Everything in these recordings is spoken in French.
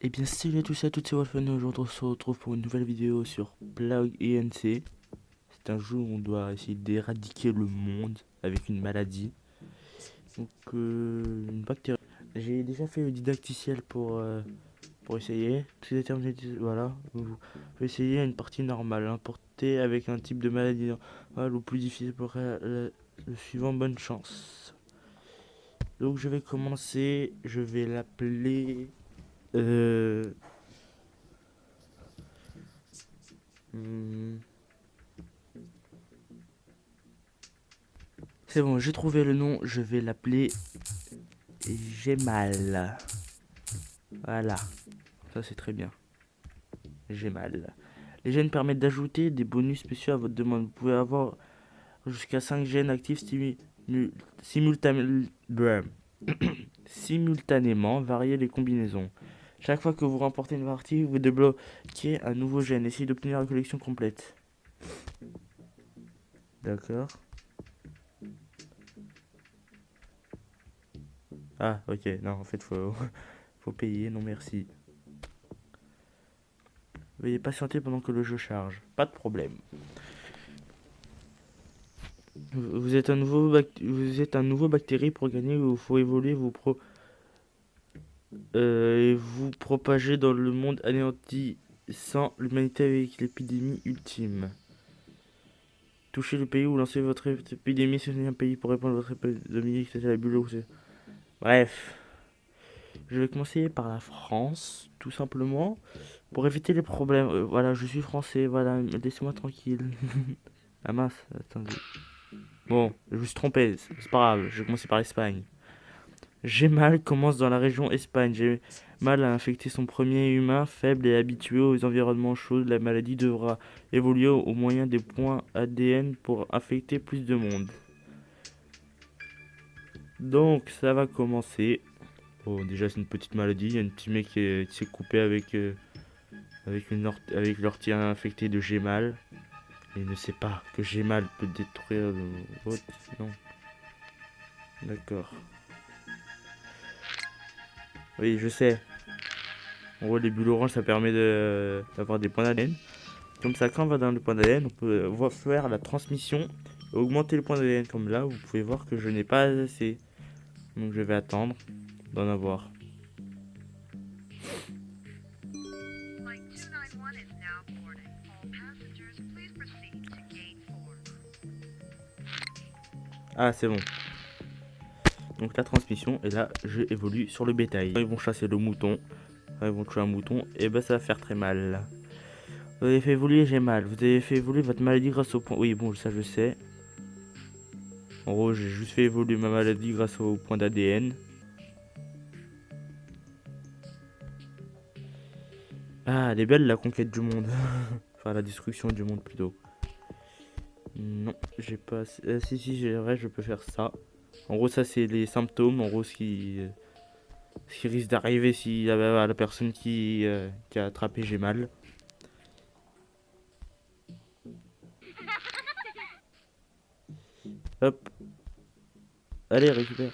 Eh bien salut à tous et à toutes, c'est Wolfen et aujourd'hui on se retrouve pour une nouvelle vidéo sur Plague ENC. C'est un jeu où on doit essayer d'éradiquer le monde avec une maladie. Donc une bactérie. J'ai déjà fait le didacticiel pour essayer. Tout est terminé, voilà. Vous pouvez essayer une partie normale, importée avec un type de maladie normale ou plus difficile pour le suivant, bonne chance. Donc je vais commencer, je vais l'appeler... Euh, hmm, C'est bon, j'ai trouvé le nom, je vais l'appeler J'ai mal. Voilà, ça c'est très bien. J'ai mal. Les gènes permettent d'ajouter des bonus spéciaux à votre demande. Vous pouvez avoir jusqu'à 5 gènes actifs simultanément, varier les combinaisons. Chaque fois que vous remportez une partie, vous débloquez un nouveau gène. Essayez d'obtenir la collection complète. D'accord. Ah, ok, non, en fait, faut payer, non merci. Veuillez patienter pendant que le jeu charge. Pas de problème. Vous êtes un nouveau bactérie pour gagner. Il faut évoluer, et vous propager dans le monde anéantissant l'humanité avec l'épidémie ultime. Touchez le pays où lancez votre épidémie. C'est un pays pour répandre votre épidémie. C'est la bulle. Bref, je vais commencer par la France, tout simplement, pour éviter les problèmes. Voilà, je suis français. Voilà, laissez-moi tranquille. Ah mince, attendez. Bon, je me suis trompé, c'est pas grave, je vais commencer par l'Espagne. J'ai mal commence dans la région Espagne. J'ai mal à infecter son premier humain faible et habitué aux environnements chauds. La maladie devra évoluer au moyen des points ADN pour infecter plus de monde. Donc ça va commencer. Bon, déjà c'est une petite maladie. Il y a un petit mec qui s'est coupé avec l'ortie infectée de Gémal. Et il ne sait pas que Gémal peut détruire le vôtre. Non. D'accord. Oui, je sais. En gros, les bulles oranges, ça permet d'avoir des points d'ADN. Comme ça, quand on va dans le point d'ADN, on peut faire la transmission et augmenter le point d'ADN. Comme là, vous pouvez voir que je n'ai pas assez. Donc je vais attendre d'en avoir. Ah, c'est bon. Donc la transmission, et là, je évolue sur le bétail. Quand ils vont chasser le mouton, quand ils vont tuer un mouton, et ben ça va faire très mal. Vous avez fait évoluer, j'ai mal. Vous avez fait évoluer votre maladie grâce au point. Oui, bon, ça je sais. En gros, j'ai juste fait évoluer ma maladie grâce au point d'ADN. Ah, elle est belle la conquête du monde. Enfin, la destruction du monde plutôt. Non, j'ai pas. Si, j'ai vrai, je peux faire ça. En gros, ça, c'est les symptômes. En gros, ce qui risque d'arriver si la personne qui a attrapé j'ai mal. Hop, allez, récupère.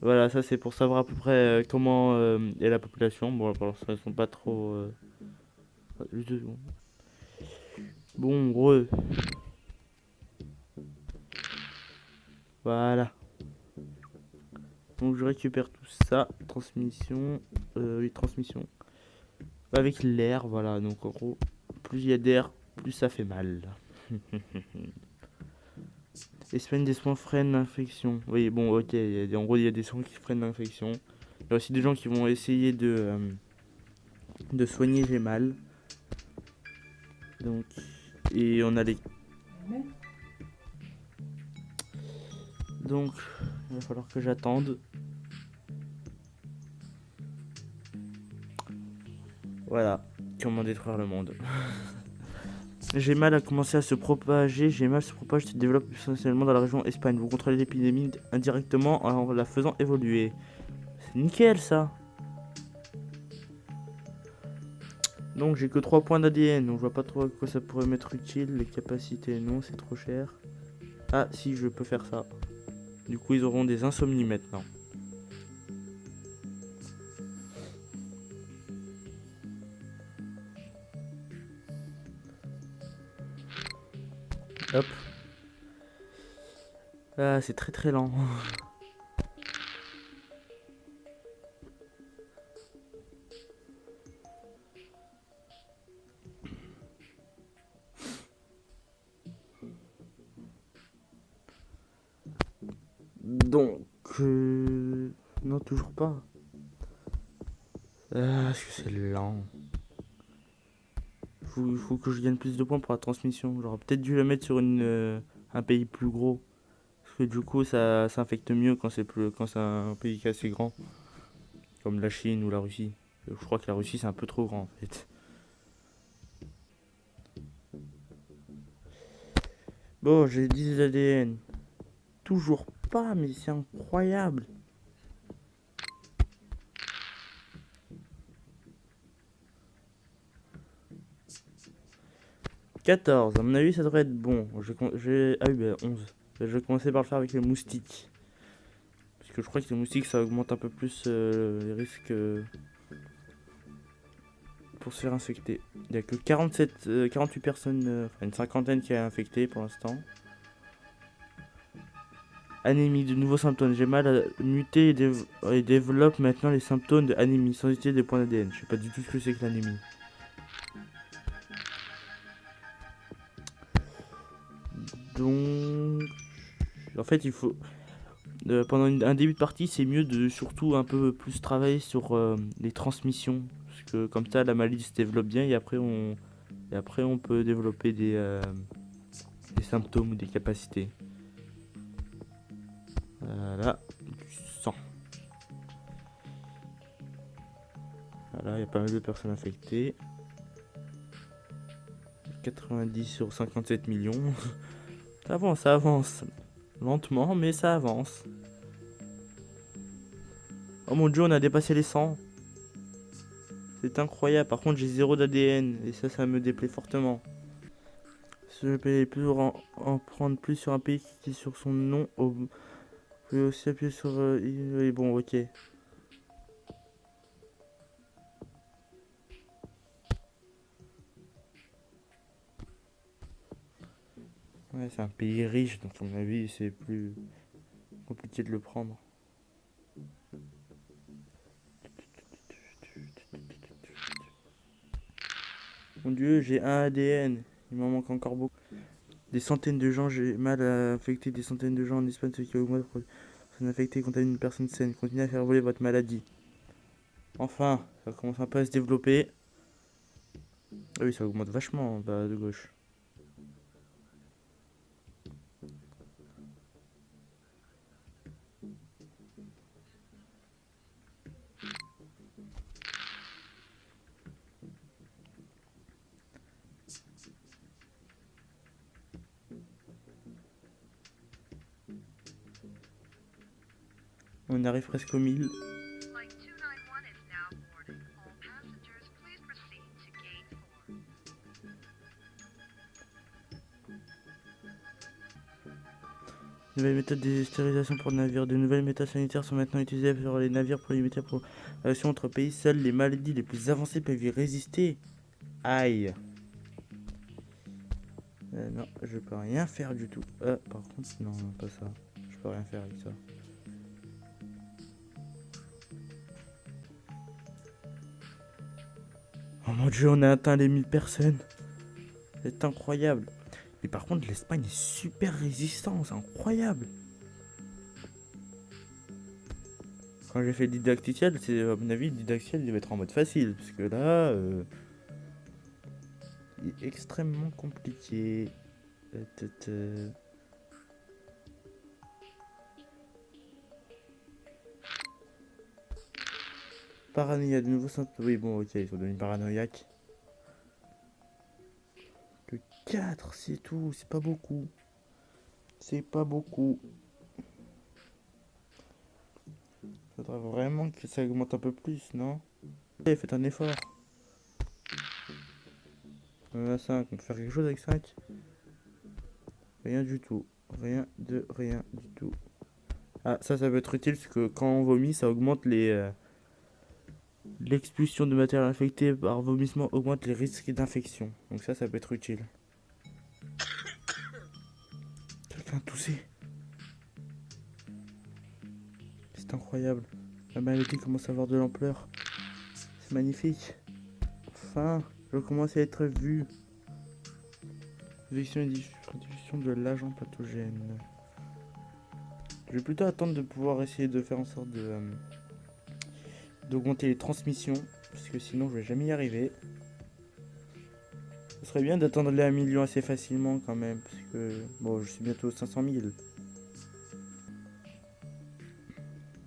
Voilà, ça, c'est pour savoir à peu près comment est la population. Bon, pour l'instant, ils sont pas trop. Juste 2 secondes. Bon, gros. Voilà. Donc, je récupère tout ça. Transmission. Oui, transmission. Avec l'air, voilà. Donc, en gros, plus il y a d'air, plus ça fait mal. Espagne, des soins freinent l'infection. Oui, bon, ok. En gros, il y a des soins qui freinent l'infection. Il y a aussi des gens qui vont essayer de soigner j'ai mal. Donc, et on a les. Donc, il va falloir que j'attende. Voilà. Comment détruire le monde. J'ai mal a commencé à se propager. J'ai mal se propage, se développe essentiellement dans la région Espagne. Vous contrôlez l'épidémie indirectement en la faisant évoluer. C'est nickel ça. Donc j'ai que 3 points d'ADN, donc je vois pas trop à quoi ça pourrait m'être utile. Les capacités, non, c'est trop cher. Ah si, je peux faire ça. Du coup ils auront des insomnies maintenant. Hop. Ah, c'est très très lent. Donc... Non, toujours pas. Ah, est-ce que c'est lent. Faut que je gagne plus de points pour la transmission. J'aurais peut-être dû la mettre sur un pays plus gros. Parce que du coup, ça infecte mieux quand c'est un pays qui est assez grand. Comme la Chine ou la Russie. Je crois que la Russie, c'est un peu trop grand en fait. Bon, j'ai 10 ADN. Toujours pas, mais c'est incroyable. « 14, à mon avis ça devrait être bon. Ah oui, bah 11. Je vais commencer par le faire avec les moustiques. Parce que je crois que les moustiques ça augmente un peu plus les risques pour se faire infecter. Il n'y a que 48 personnes, enfin une cinquantaine qui a infecté pour l'instant. Anémie, de nouveaux symptômes. J'ai mal à muter et développe maintenant les symptômes de anémie sans utiliser des points d'ADN. Je sais pas du tout ce que c'est que l'anémie. Donc, en fait, il faut pendant un début de partie, c'est mieux de surtout un peu plus travailler sur les transmissions, parce que comme ça, la maladie se développe bien et après on peut développer des symptômes ou des capacités. Voilà, du sang. Voilà, il y a pas mal de personnes infectées. 90 sur 57 millions. Ça avance. Lentement, mais ça avance. Oh mon dieu, on a dépassé les 100. C'est incroyable. Par contre, j'ai 0 d'ADN. Et ça me déplaît fortement. Si je peux plus en prendre plus sur un pays qui est sur son nom. Vous pouvez aussi appuyer sur... oui, bon, ok. Ouais, c'est un pays riche, donc à mon avis, c'est plus compliqué de le prendre. Mon dieu, j'ai un ADN. Il m'en manque encore beaucoup. Des centaines de gens, j'ai mal à infecter des centaines de gens en Espagne, ce qui augmente pour personne infectée contamine une personne saine. Continuez à faire voler votre maladie. Enfin, ça commence un peu à se développer. Ah oui, ça augmente vachement en bas de gauche. On arrive presque aux 1000. Nouvelle méthode de stérilisation pour navires. De nouvelles méthodes sanitaires sont maintenant utilisées sur les navires pour limiter la propagation entre pays. Seules les maladies les plus avancées peuvent y résister. Aïe. Non, je peux rien faire du tout. Par contre, non, pas ça. Je peux rien faire avec ça. Oh mon dieu, on a atteint les 1000 personnes. C'est incroyable. Mais par contre, l'Espagne est super résistante, c'est incroyable. Quand j'ai fait le didacticiel, c'est à mon avis, le didacticiel il devait être en mode facile. Parce que là, il est extrêmement compliqué. Paranoïa, de nouveaux symptômes. Oui, bon, ok, ils sont devenus paranoïaques. Que 4, c'est tout, c'est pas beaucoup. C'est pas beaucoup. Faudrait vraiment que ça augmente un peu plus, non? Allez, faites un effort. On en a 5, on peut faire quelque chose avec 5. Rien du tout. Rien du tout. Ah, ça peut être utile parce que quand on vomit, ça augmente l'expulsion de matériel infecté par vomissement augmente les risques d'infection. Donc ça peut être utile. Enfin, tousser. C'est incroyable. La maladie commence à avoir de l'ampleur. C'est magnifique. Enfin, je commence à être vu. Réduction et diffusion de l'agent pathogène. Je vais plutôt attendre de pouvoir essayer de faire en sorte de d'augmenter les transmissions. Parce que sinon, je vais jamais y arriver. Ce serait bien d'atteindre les 1 million assez facilement quand même. Parce que, bon, je suis bientôt aux 500 000.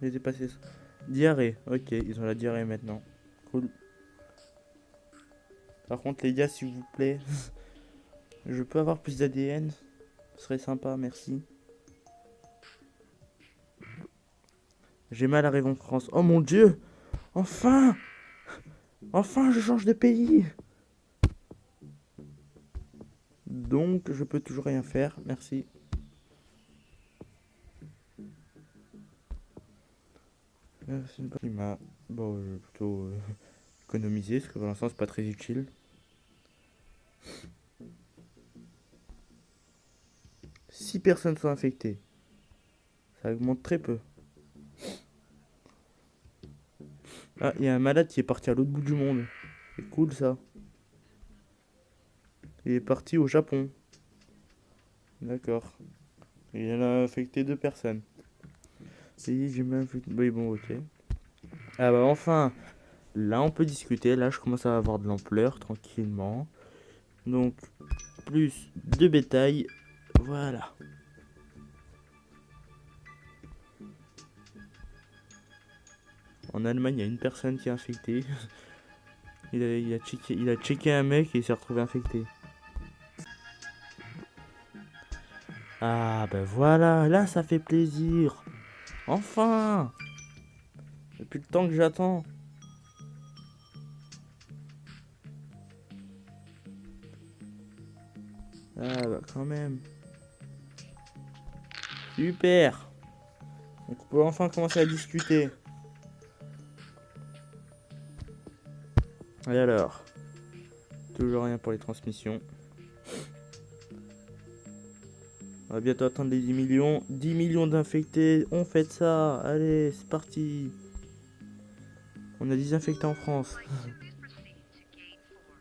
J'ai dépassé ça. Diarrhée. Ok, ils ont la diarrhée maintenant. Cool. Par contre, les gars, s'il vous plaît, je peux avoir plus d'ADN. Ce serait sympa, merci. J'ai mal arrivé en France. Oh mon dieu! Enfin! Enfin, je change de pays! Donc, je peux toujours rien faire. Merci. Climat. Bon, je vais plutôt économiser, parce que pour l'instant, c'est pas très utile. 6 personnes sont infectées. Ça augmente très peu. Ah, il y a un malade qui est parti à l'autre bout du monde. C'est cool ça. Il est parti au Japon. D'accord. Il en a infecté 2 personnes. Oui, j'ai mal infecté. Oui, bon, ok. Ah bah enfin, là on peut discuter. Là je commence à avoir de l'ampleur tranquillement. Donc, plus de bétail. Voilà. En Allemagne, il y a une personne qui est infectée. Il a checké un mec et il s'est retrouvé infecté. Ah, ben voilà, là ça fait plaisir. Enfin! Depuis le temps que j'attends. Ah, bah quand même. Super! Donc on peut enfin commencer à discuter. Et alors? Toujours rien pour les transmissions. On va bientôt atteindre les 10 millions. 10 millions d'infectés. On fait ça. Allez, c'est parti. On a 10 infectés en France.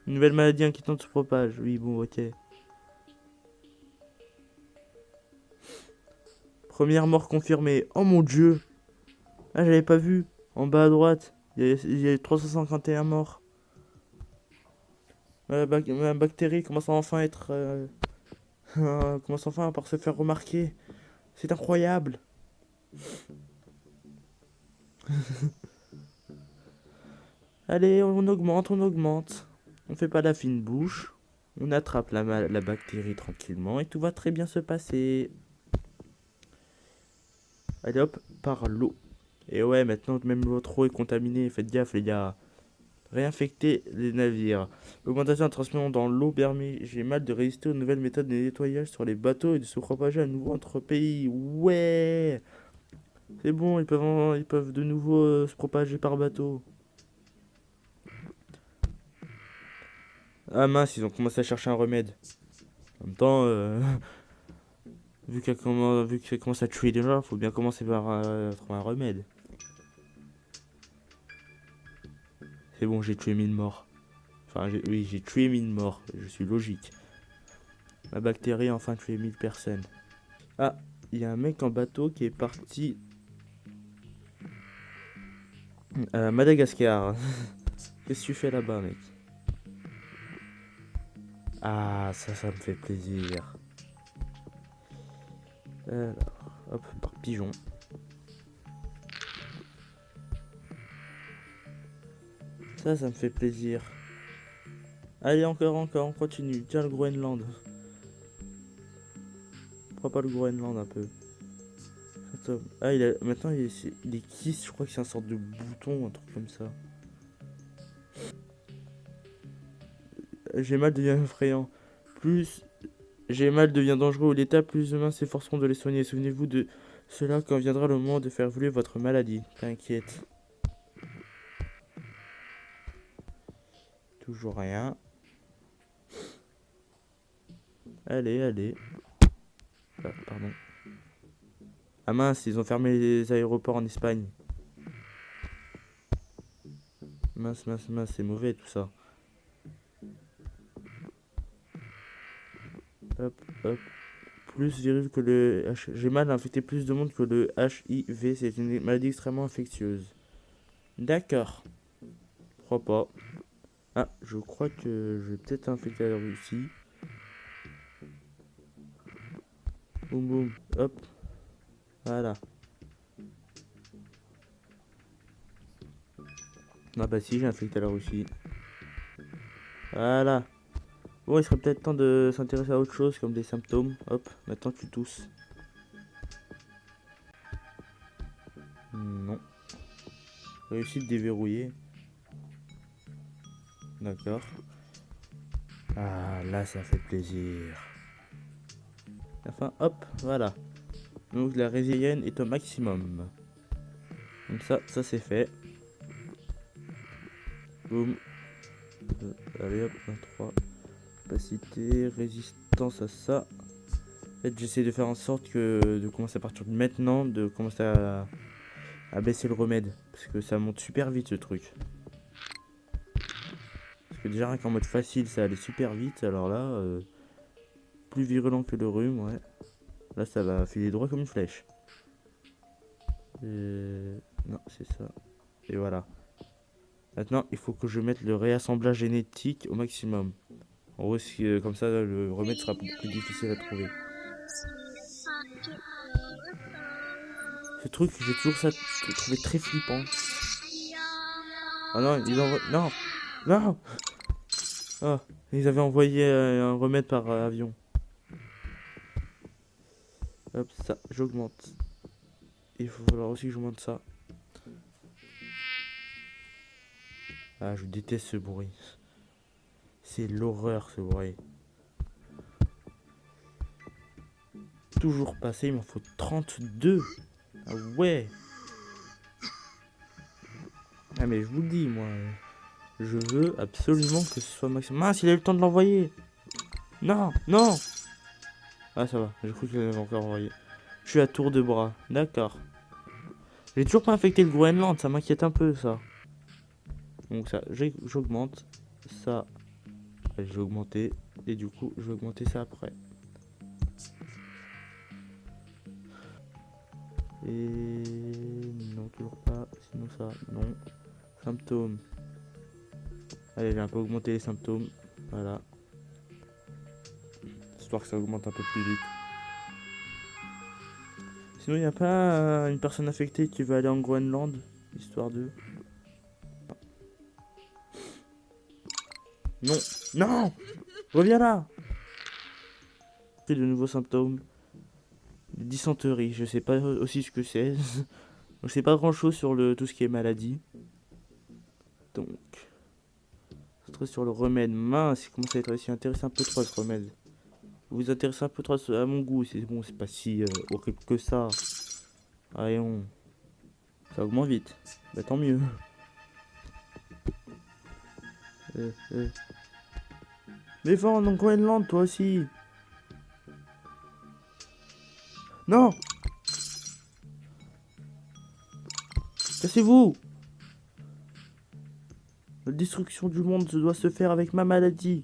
Une nouvelle maladie inquiétante se propage. Oui, bon, ok. Première mort confirmée. Oh mon dieu. Ah, j'avais pas vu. En bas à droite. Il y a 351 morts. Ma bactérie commence à enfin être... commence enfin par se faire remarquer. C'est incroyable. Allez, on augmente, on augmente. On fait pas la fine bouche. On attrape la bactérie tranquillement et tout va très bien se passer. Allez hop, par l'eau. Et ouais, maintenant même l'eau est contaminée. Faites gaffe les gars. Réinfecter les navires. L'augmentation de transmission dans l'eau permet, j'ai mal de résister aux nouvelles méthodes de nettoyage sur les bateaux et de se propager à nouveau entre pays. Ouais! C'est bon, ils peuvent de nouveau se propager par bateau. Ah mince, ils ont commencé à chercher un remède. En même temps, vu qu'elle commence à tuer des gens, faut bien commencer par trouver un remède. C'est bon, j'ai tué 1000 morts. Enfin, oui, j'ai tué 1000 morts. Je suis logique. La bactérie a enfin tué 1000 personnes. Ah, il y a un mec en bateau qui est parti à Madagascar. Qu'est-ce que tu fais là-bas, mec? Ah, ça me fait plaisir. Alors, hop, par pigeon. Ça me fait plaisir. Allez, encore, on continue. Tiens, le Groenland. Pourquoi pas le Groenland un peu? Attends. Ah, maintenant, il est kiss, je crois que c'est une sorte de bouton, un truc comme ça. J'ai mal devient effrayant. Plus j'ai mal devient dangereux ou l'état, plus humains s'efforceront de les soigner. Souvenez-vous de cela quand viendra le moment de faire évoluer votre maladie. T'inquiète. Toujours rien. Allez, allez. Pardon. Ah mince, ils ont fermé les aéroports en Espagne. Mince, mince, mince, c'est mauvais tout ça. Hop, hop. Plus virus que le H. J'ai mal à infecter plus de monde que le HIV. C'est une maladie extrêmement infectieuse. D'accord. Je crois pas. Ah, je crois que je vais peut-être infecter la Russie. Boum boum. Hop. Voilà. Ah bah si, j'ai infecté la Russie. Voilà. Bon, il serait peut-être temps de s'intéresser à autre chose comme des symptômes. Hop, maintenant tu tousses. Non. Réussi de déverrouiller. D'accord. Ah, là, ça fait plaisir. Enfin, hop, voilà. Donc la résilienne est au maximum. Comme ça c'est fait. Boum. Allez hop, 3. Capacité, résistance à ça. En fait, j'essaie de faire en sorte que de commencer à partir de maintenant, de commencer à baisser le remède. Parce que ça monte super vite ce truc. Parce que déjà rien qu'en mode facile ça allait super vite. Alors là, plus virulent que le rhume, ouais. Là ça va filer droit comme une flèche. Non, c'est ça. Et voilà. Maintenant, il faut que je mette le réassemblage génétique au maximum. En gros, comme ça, le remède sera beaucoup plus difficile à trouver. Ce truc, j'ai toujours ça trouvé très flippant. Oh non, ils envoient... Non. Non. Oh, ils avaient envoyé un remède par avion. Hop, ça, j'augmente. Il faut falloir aussi que j'augmente ça. Ah, je déteste ce bruit. C'est l'horreur, ce bruit. Toujours passé, il m'en faut 32. Ah ouais. Ah mais je vous le dis, moi, je veux absolument que ce soit maximum. Mince, il a eu le temps de l'envoyer. Non, non. Ah ça va, j'ai cru qu'il l'avait encore envoyé. Je suis à tour de bras, d'accord. J'ai toujours pas infecté le Groenland, ça m'inquiète un peu ça. Donc ça, j'augmente. Ça, j'ai augmenté. Et du coup, je vais augmenter ça après. Et non, toujours pas. Sinon ça, non. Symptômes. Allez, j'ai un peu augmenté les symptômes. Voilà. Histoire que ça augmente un peu plus vite. Sinon, il n'y a pas une personne infectée qui veut aller en Groenland, histoire de... Non, non, reviens là. De nouveaux symptômes. Dysenterie, je sais pas aussi ce que c'est. Je sais pas grand chose sur tout ce qui est maladie. Donc, stress sur le remède. Mince, il commence à être aussi intéressant un peu trop ce remède. Vous vous intéressez un peu trop à mon goût, c'est bon, c'est pas si horrible que ça. Voyons. Ça augmente vite. Bah tant mieux. Mais va en Groenland, toi aussi. Non. Cassez-vous. La destruction du monde doit se faire avec ma maladie.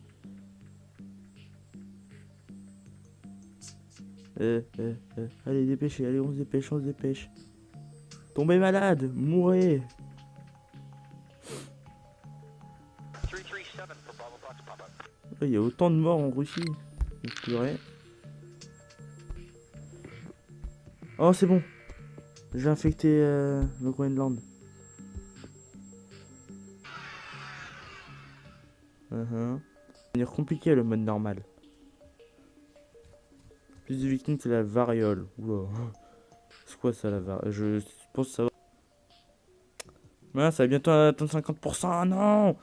Allez, dépêchez, allez, on se dépêche, on se dépêche. Tombez malade, mourrez. Il y a autant de morts en Russie. Purée. Oh, c'est bon. J'ai infecté le Groenland. Ça va devenir compliqué le mode normal. Plus de victimes que la variole. Oula. C'est quoi ça la variole? Je pense que ça va. Ah, ça va bientôt atteindre 50%. Ah non!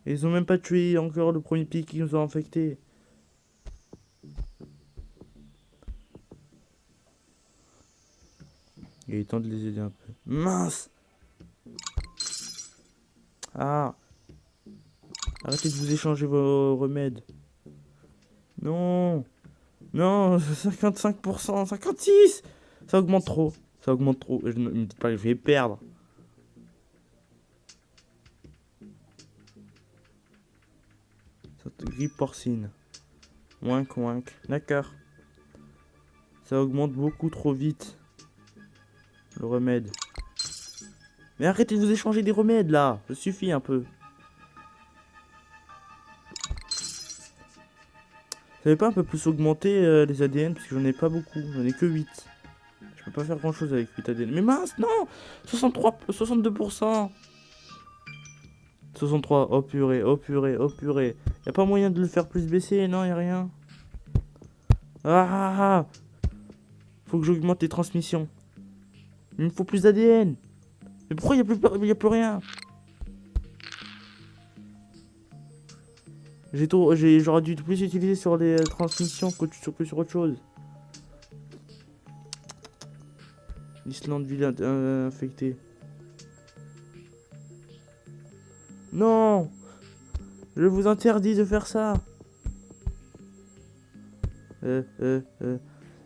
Ils ont même pas tué encore le premier pic qui nous a infectés. Il est temps de les aider un peu. Mince! Ah! Arrêtez de vous échanger vos remèdes. Non. Non, 55%, 56. Ça augmente trop. Ça augmente trop. Je ne me dis pas que je vais perdre. Grippe porcine. Ouink, ouink. D'accord. Ça augmente beaucoup trop vite. Le remède. Mais arrêtez de vous échanger des remèdes là. Ça suffit un peu. Ça n'avait pas un peu plus augmenter les ADN parce que j'en ai pas beaucoup. J'en ai que 8. Je peux pas faire grand chose avec 8 ADN. Mais mince, non. 63, 62%. 63. Oh purée, oh purée, oh purée. Y a pas moyen de le faire plus baisser. Non, y a rien. Ah. Faut que j'augmente les transmissions. Il me faut plus d'ADN. Mais pourquoi y a plus rien? J'aurais dû plus utiliser sur les transmissions que sur autre chose. L'Islande ville infectée. Non! Je vous interdis de faire ça.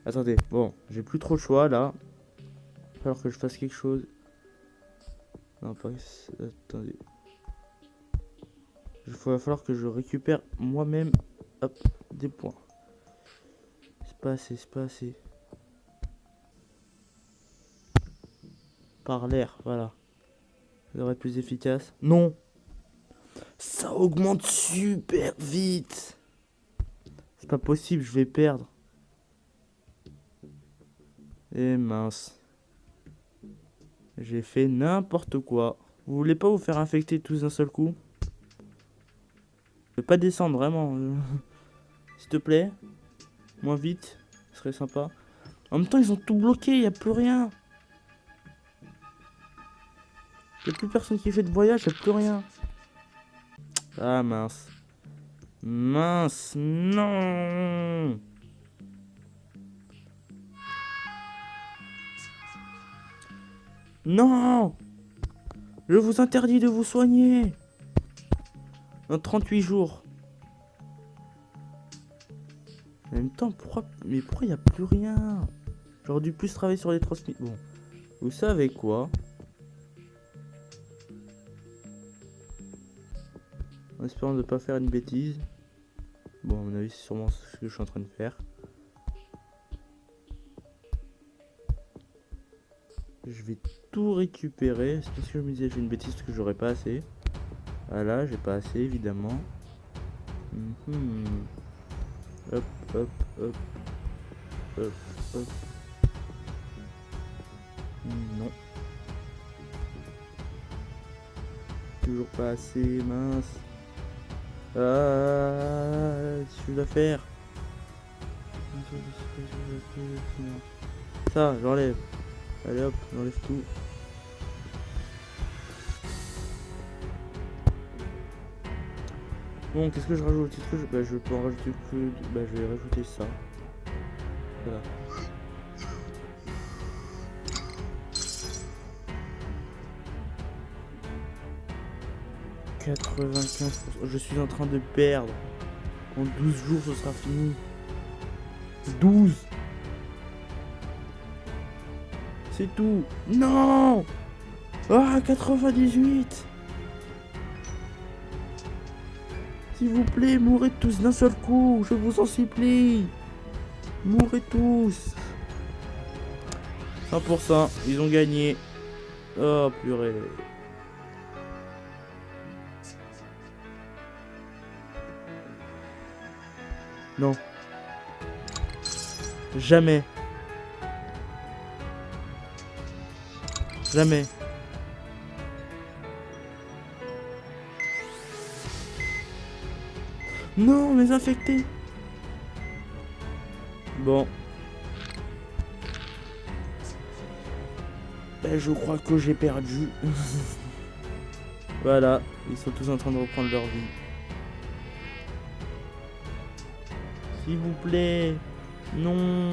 Attendez, bon, j'ai plus trop le choix là. Il va falloir que je fasse quelque chose. Non, pas... Attendez. Il va falloir que je récupère moi-même, hop, des points. C'est pas assez, c'est pas assez. Par l'air, voilà. Ça devrait être plus efficace. Non! Ça augmente super vite! C'est pas possible, je vais perdre. Et mince. J'ai fait n'importe quoi. Vous voulez pas vous faire infecter tous d'un seul coup? Je vais pas descendre, vraiment. S'il te plaît. Moins vite. Ce serait sympa. En même temps, ils ont tout bloqué. Y a plus rien. Y a plus personne qui fait de voyage. Y a plus rien. Ah, mince. Mince. Non. Non. Je vous interdis de vous soigner. Dans 38 jours. En même temps, pourquoi il n'y a plus rien? J'aurais dû plus travailler sur les transmissions. Bon, vous savez quoi? En espérant ne pas faire une bêtise. Bon, à mon avis, c'est sûrement ce que je suis en train de faire. Je vais tout récupérer. C'est parce que je me disais, j'ai une bêtise parce que j'aurais pas assez. Voilà, j'ai pas assez, évidemment. Hop, hop, hop. Hop, hop. Non. Toujours pas assez, mince. Ah, qu'est-ce que je dois faire? Ça, j'enlève. Allez hop, j'enlève tout. Bon, qu'est-ce que je rajoute? Je peux en rajouter plus. Bah, je vais rajouter ça. Voilà. « 95%. Je suis en train de perdre. En 12 jours, ce sera fini. 12. C'est tout. Non. Ah, 98. S'il vous plaît, mourrez tous d'un seul coup. Je vous en supplie. Mourrez tous. 100%. Ils ont gagné. Oh, purée. Non. Jamais. Jamais. Non, mes infectés. Bon. Ben, je crois que j'ai perdu. Voilà. Ils sont tous en train de reprendre leur vie. S'il vous plaît. Non.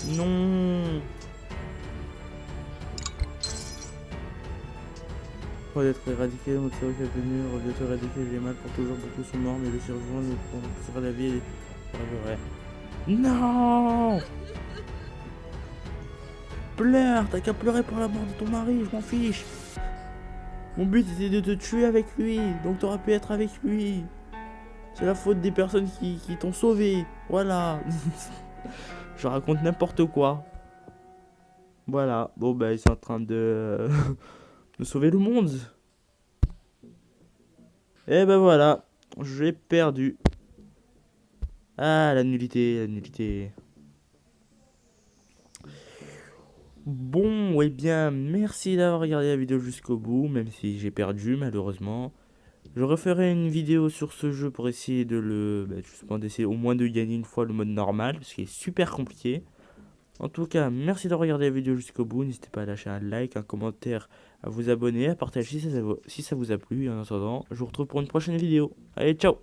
Non. Au lieu d'être éradiqué, notre série est venu, au lieu d'être éradiqué, j'ai mal pour toujours, beaucoup sont morts, mais le survivant nous prendra la vie et vrai. Non! Pleure, t'as qu'à pleurer pour la mort de ton mari, je m'en fiche. Mon but était de te tuer avec lui, donc t'aurais pu être avec lui. C'est la faute des personnes qui t'ont sauvé, voilà. Je raconte n'importe quoi. Voilà, bon bah ils sont en train de, de sauver le monde. Et ben voilà, j'ai perdu. Ah, la nullité, la nullité. Bon, eh bien, merci d'avoir regardé la vidéo jusqu'au bout, même si j'ai perdu malheureusement. Je referai une vidéo sur ce jeu pour essayer de justement d'essayer au moins de gagner une fois le mode normal, parce qu'il est super compliqué. En tout cas, merci d'avoir regardé la vidéo jusqu'au bout. N'hésitez pas à lâcher un like, un commentaire, à vous abonner, à partager si ça vous a plu. Et en attendant, je vous retrouve pour une prochaine vidéo. Allez, ciao!